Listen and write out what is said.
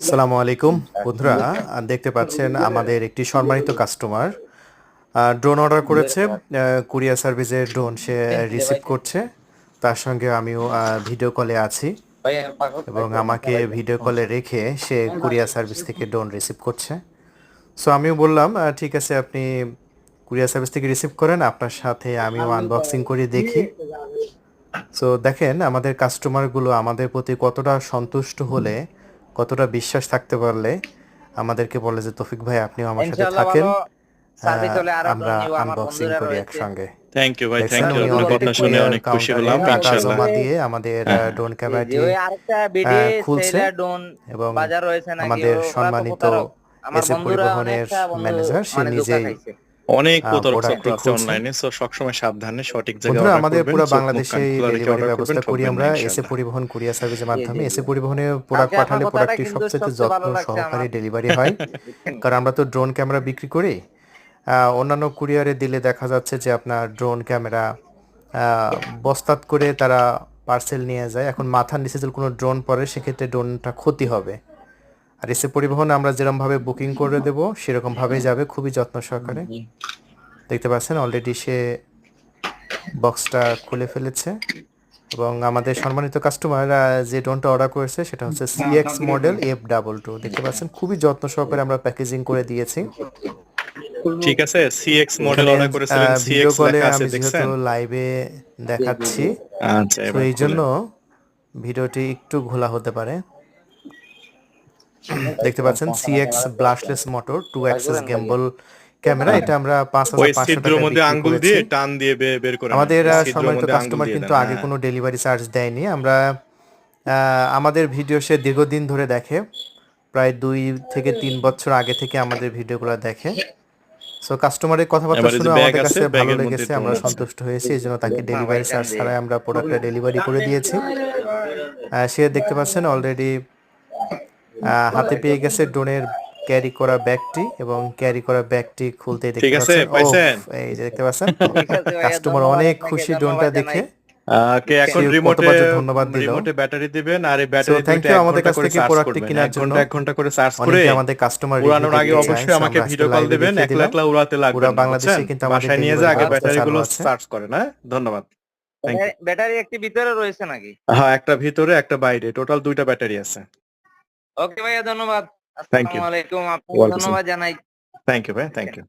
আসসালামু আলাইকুম বন্ধুরা, দেখতে পাচ্ছেন আমাদের একটি সম্মানিত কাস্টমার ড্রোন অর্ডার করেছে। কুরিয়ার সার্ভিসের ড্রোন সে রিসিভ করছে। তার সঙ্গে আমিও ভিডিও কলে আছি এবং আমাকে ভিডিও কলে রেখে সে কুরিয়ার সার্ভিস থেকে ড্রোন রিসিভ করছে। সো আমিও বললাম ঠিক আছে, আপনি কুরিয়ার সার্ভিস থেকে রিসিভ করেন, আপনার সাথে আমিও আনবক্সিং করে দেখি। সো দেখেন আমাদের কাস্টমারগুলো আমাদের প্রতি কতটা সন্তুষ্ট হলে, কতটা বিশ্বাস থাকতে পারলে আমাদেরকে বলে যে তৌফিক ভাই আপনিও আমার সাথে ইনশাআল্লাহ থাকেন, ভালো সার্ভিস হলে আরো আমরা নিব, আমার আনবক্সিং বন্ধুরা করি রয়েছে। একসঙ্গে। থ্যাংক ইউ ভাই, দেখছেন থ্যাংক ইউ। উনি আপনার অলরেডি কথা শুনে কুরিয়ার অনেক খুশি কাউন্টারে হলাম। টাকা ইনশাআল্লাহ। জমা দিয়ে আমাদের হ্যাঁ, হ্যাঁ। ড্রোন জি, ক্যামেরাটি ওই আরেকটা বিডি খুলছে সেলার ডোন এবং বাজার রয়েছে নাকি, আমাদের ওরা তো সম্মানিত প্রতারক। আমার এসএ বন্ধুরা পরিবহনের অনেকটা বন্ধু ম্যানেজার সে মানে ধোঁকা নিজেই খাইছে। অনেক প্রতারক চক্র প্রোডাক্টটি আছে খুলছে। অনলাইনে, সো সবসময় সাবধানে সঠিক জায়গায় বন্ধুরা অর্ডার আমাদের করবেন। পুরো চোখ মুখ বাংলাদেশে কান খোলা রেখে ডেলিভারি অর্ডার করবেন, ব্যবস্থা করি ঠকবেন না আমরা এসএ ইনশাআল্লাহ। পরিবহন কুরিয়ার সার্ভিসের জি, মাধ্যমে। জি, জি। এসএ পরিবহনে প্রোডাক্ট কালকে আপনার পাঠালে কথাটা প্রোডাক্টটি কিন্তু সবচেয়ে সবচেয়ে যত্ন ভালো লাগছে সহকারে আমার। ডেলিভারি হয়, বুঝছেন? কারণ আমরা তো ড্রোন ক্যামেরা বিক্রি করি। অন্যান্য কুরিয়ারে দিলে দেখা যাচ্ছে যে আপনার ড্রোন ক্যামেরা বস্তাত করে তারা পার্সেল নিয়ে যায়। এখন মাথার নিচে যদি কোনো ড্রোন পড়ে সেক্ষেত্রে ড্রোনটা ক্ষতি হবে। আর এসএ পরিবহন আমরা যেরকমভাবে বুকিং করে দেবো সেরকমভাবেই যাবে, খুবই যত্ন সহকারে। জি। দেখতে পাচ্ছেন অলরেডি সে বক্সটা খুলে ফেলেছে এবং আমাদের সম্মানিত কাস্টমার যে ড্রোনটা অর্ডার করেছে সেটা হচ্ছে সিএক্স মডেল F22। দেখতে পাচ্ছেন খুবই যত্ন সহকারে আমরা প্যাকেজিং করে দিয়েছি। ঠিক আছে, সিএক্স মডেল এখানে অর্ডার করেছিলেন, ভিডিও সিএক্স কলে লেখা আছে আমি যেহেতু দেখছেন? লাইভে দেখাচ্ছি, আচ্ছা, তো এবার এই জন্য খুলেন। ভিডিওটি একটু ঘোলা হতে পারে। দেখতে পাচ্ছেন সিএক্স ব্লাস্টলেস মোটর 2 ট্রাই অ্যাক্সেস করেন ভাইয়া। Gimbal camera. এটা আমরা ওই 5,500 ছিদ্রের টাকায় মধ্যে বিক্রি আঙ্গুল করেছি। দিয়ে টান দিয়ে বের করে নেন। আমাদের ছিদ্রের সম্মানিত মধ্যে আঙ্গুল কাস্টমার দিয়ে কিন্তু দেন। আগে হ্যাঁ, কোনো ডেলিভারি চার্জ দেয়নি। আমরা আমাদের ভিডিও সে দীর্ঘদিন ধরে দেখে, প্রায় 2 থেকে 3 বছর আগে থেকে আমাদের ভিডিওগুলো দেখে। সো কাস্টমারের কথাবার্তা এবার এই যে শুনে ব্যাগ আমাদের আছে, কাছে ভালো ব্যাগের মধ্যে লেগেছে, ড্রোন আমরা আছে। সন্তুষ্ট হয়েছি, এই জন্য তাকে না ভাই, ডেলিভারি টান চার্জ দে। ছাড়াই আমরা প্রোডাক্টটা ডেলিভারি করে দিয়েছি। সে দেখতে পাচ্ছেন অলরেডি হাতে পেয়ে গেছে ড্রোনের ক্যারি করা ব্যাগটি এবং ক্যারি করা ব্যাগটি খুলতেই ঠিক দেখতে আছে, পাচ্ছেন পাইছেন? এই যে দেখতে পাচ্ছেন ঠিক আছে ভাইয়া, কাস্টমার ধন্যবাদ অনেক আপনাকে, খুশি ড্রোনটা ধন্যবাদ দেখে। জানাই। কে এখন সে রিমোটে কতবার যে ধন্যবাদ দিল। রিমোটে ব্যাটারি দিবেন, আর এই সো ব্যাটারি থ্যাংক দুইটা ইউ 1 আমাদের ঘন্টা কাছ করে থেকে চার্জ প্রোডাক্টটি করবেন। কেনার 1 জন্য। ঘন্টা 1 ঘন্টা করে চার্জ করে অনেকে আমাদের কাস্টমার রিভিউ উড়ানোর আগে দেখতে চায়, অবশ্যই সো আমাকে আমরা আজকে ভিডিও কল লাইভে দিবেন। দেখিয়ে একলা দিলাম। একলা উড়াতে পুরা লাগবেন না, বাংলাদেশে বুঝছেন? কিন্তু আমাদের বাসায় নিয়ে ডেলিভারি যা আগে ব্যবস্থা চালু ব্যাটারিগুলো আছে। চার্জ করেন। হ্যাঁ, ধন্যবাদ। Thank you. ব্যাটারি একটি ভিতরে রয়েছে নাকি? হ্যাঁ, একটা ভিতরে একটা বাইরে, টোটাল 2টা ব্যাটারি আছে। ওকে ভাইয়া, ধন্যবাদ। থ্যাংক আসসালামু ইউ। আলাইকুম, আপনাকে ওয়ালাইকুম আসসালাম। ধন্যবাদ জানাই। থ্যাংক ইউ ভাই, থ্যাংক ইউ।